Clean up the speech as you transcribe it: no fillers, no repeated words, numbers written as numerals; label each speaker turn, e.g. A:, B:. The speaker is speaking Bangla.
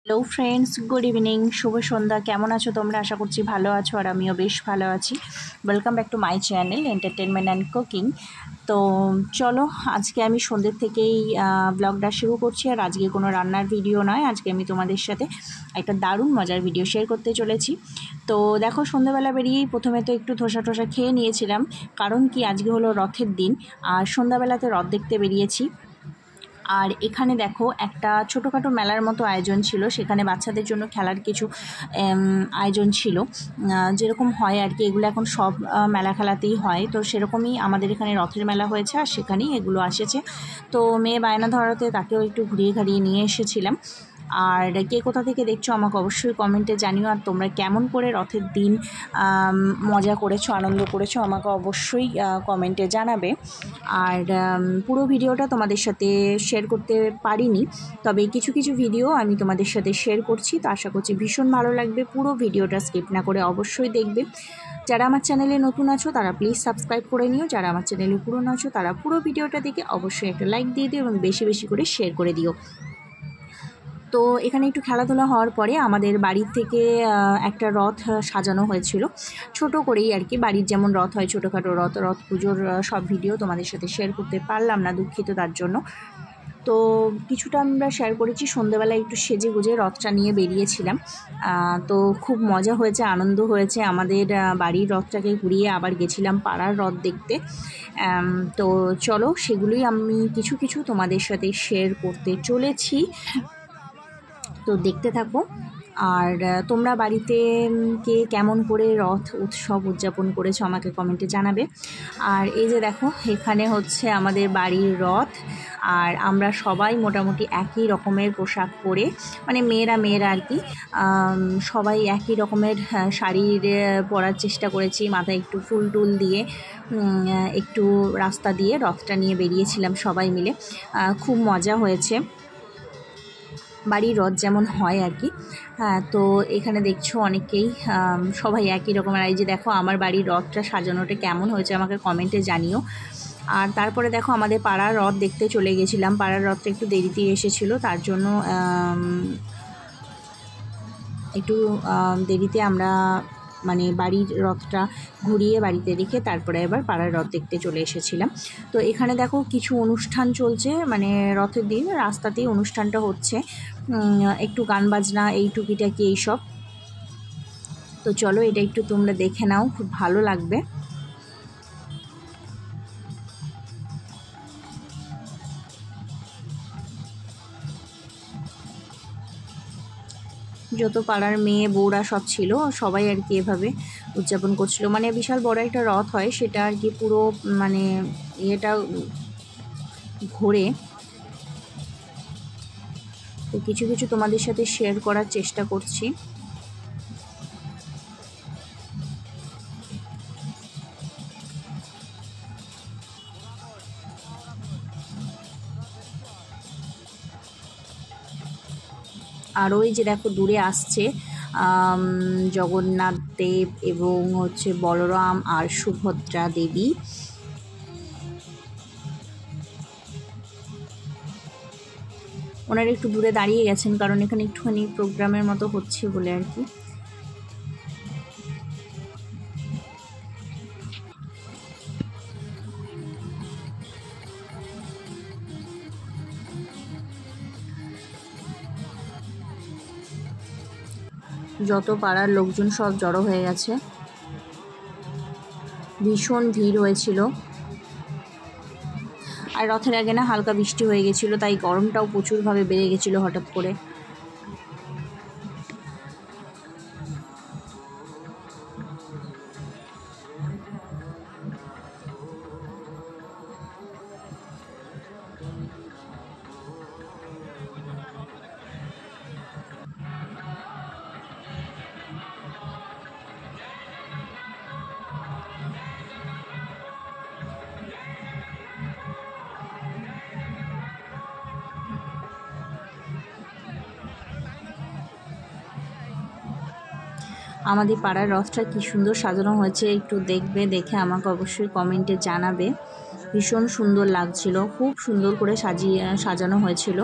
A: হ্যালো ফ্রেন্ডস, গুড ইভিনিং, শুভ সন্ধ্যা। কেমন আছো তোমরা? আশা করছি ভালো আছো, আর আমিও বেশ ভালো আছি। Welcome back to my channel entertainment and cooking. তো চলো, আজকে আমি সন্ধ্যের থেকেই ব্লগটা শুরু করছি। আর আজকে কোনো রান্নার ভিডিও নয়, আজকে আমি তোমাদের সাথে একটা দারুণ মজার ভিডিও শেয়ার করতে চলেছি। তো দেখো, সন্ধ্যাবেলা বেরিয়েই প্রথমে তো একটু ধোসা টোসা খেয়ে নিয়েছিলাম, কারণ কি আজকে হলো রথের দিন, আর সন্ধ্যাবেলাতে রথ দেখতে বেরিয়েছি। আর এখানে দেখো, একটা ছোটোখাটো মেলার মতো আয়োজন ছিল, সেখানে বাচ্চাদের জন্য খেলার কিছু আয়োজন ছিল, যেরকম হয় আর কি। এগুলো এখন সব মেলা খেলাতেই হয়, তো সেরকমই আমাদের এখানে রথের মেলা হয়েছে, আর সেখানেই এগুলো আসেছে। তো মেয়ে বায়না ধরাতে তাকেও একটু ঘুরিয়ে ঘাড়িয়ে নিয়ে এসেছিলাম। আর কে কোথা থেকে দেখছো আমাকে অবশ্যই কমেন্টে জানিও। আর তোমরা কেমন করে রথের দিন মজা করেছো, আনন্দ করেছো, আমাকে অবশ্যই কমেন্টে জানাবে। আর পুরো ভিডিওটা তোমাদের সাথে শেয়ার করতে পারিনি, তবে কিছু কিছু ভিডিও আমি তোমাদের সাথে শেয়ার করছি। তো আশা করছি ভীষণ ভালো লাগবে, পুরো ভিডিওটা স্কিপ না করে অবশ্যই দেখবে। যারা আমার চ্যানেলে নতুন আছো তারা প্লিজ সাবস্ক্রাইব করে নিও, যারা আমার চ্যানেলে পুরনো আছো তারা পুরো ভিডিওটা দেখে অবশ্যই একটা লাইক দিয়ে দিও এবং বেশি বেশি করে শেয়ার করে দিও। তো এখানে একটু খেলাধুলা হওয়ার পরে আমাদের বাড়ির থেকে একটা রথ সাজানো হয়েছিল, ছোট করেই আর কি। বাড়ির যেমন রথ হয় ছোটোখাটো রথ পুজোর সব ভিডিও তোমাদের সাথে শেয়ার করতে পারলাম না, দুঃখিত তার জন্য। তো কিছুটা আমরা শেয়ার করেছি। সন্ধ্যেবেলায় একটু সেজে গুজে রথটা নিয়ে বেরিয়েছিলাম। তো খুব মজা হয়েছে, আনন্দ হয়েছে। আমাদের বাড়ির রথটাকে ঘুরিয়ে আবার গেছিলাম পাড়ার রথ দেখতে। তো চলো, সেগুলোই আমি কিছু কিছু তোমাদের সাথে শেয়ার করতে চলেছি, তো দেখতে থাকো। আর তোমরা বাড়িতে কে কেমন করে রথ উৎসব উদযাপন করেছো আমাকে কমেন্টে জানাবে। আর এই যে দেখো, এখানে হচ্ছে আমাদের বাড়ির রথ, আর আমরা সবাই মোটামুটি একই রকমের পোশাক পরে, মানে মেয়েরা আর কি, সবাই একই রকমের শাড়ির পরার চেষ্টা করেছি। মাথায় একটু ফুল টুল দিয়ে একটু রাস্তা দিয়ে রথটা নিয়ে বেরিয়েছিলাম সবাই মিলে। খুব মজা হয়েছে, বাড়ির রথ যেমন হয় আর কি। হ্যাঁ, তো এখানে দেখছো অনেকেই সবাই একই রকমের। এই যে দেখো, আমার বাড়ির রথটা সাজানোটা কেমন হয়েছে আমাকে কমেন্টে জানিও। আর তারপরে দেখো, আমাদের পাড়ার রথ দেখতে চলে গেছিলাম। পাড়ার রথটা একটু দেরিতে এসেছিলো, তার জন্য একটু দেরিতে আমরা মানে বাড়ির রথটা ঘুরিয়ে বাড়িতে রেখে তারপরে এবার পাড়ার রথ দেখতে চলে এসেছিলাম। তো এখানে দেখো, কিছু অনুষ্ঠান চলছে, মানে রথের দিন রাস্তাতেই অনুষ্ঠানটা হচ্ছে, একটু গান বাজনা এই টুকিটাকি এইসব। তো চলো, এটা একটু তোমরা দেখে নাও, খুব ভালো লাগবে। যত পাড়ার মেয়ে বউরা সব ছিল, সবাই আর কি এভাবে উদযাপন করছিল। মানে বিশাল বড় একটা রথ হয়, সেটা আর কি পুরো মানে ইয়েটা ঘোরে। তো কিছু কিছু তোমাদের সাথে শেয়ার করার চেষ্টা করছি। আর ওই যে দেখো, দূরে আসছে জগন্নাথ দেব এবং হচ্ছে বলরাম আর সুভদ্রা দেবী। ওনারা একটু দূরে দাঁড়িয়ে গেছেন, কারণ এখানে একটুখানি প্রোগ্রামের মতো হচ্ছে বলে আর কি। যত পাড়ার লোকজন সব জড়ো হয়ে গেছে, ভীষণ ভিড় হয়েছিল। আর রথের আগে না হালকা বৃষ্টি হয়ে গেছিলো, তাই গরমটাও প্রচুরভাবে বেড়ে গেছিলো হঠাৎ করে। আমাদের পাড়ার রথটা কি সুন্দর সাজানো হয়েছে, একটু দেখবে, দেখে আমাকে অবশ্যই কমেন্টে জানাবে। ভীষণ সুন্দর লাগছিল, খুব সুন্দর করে সাজানো হয়েছিল।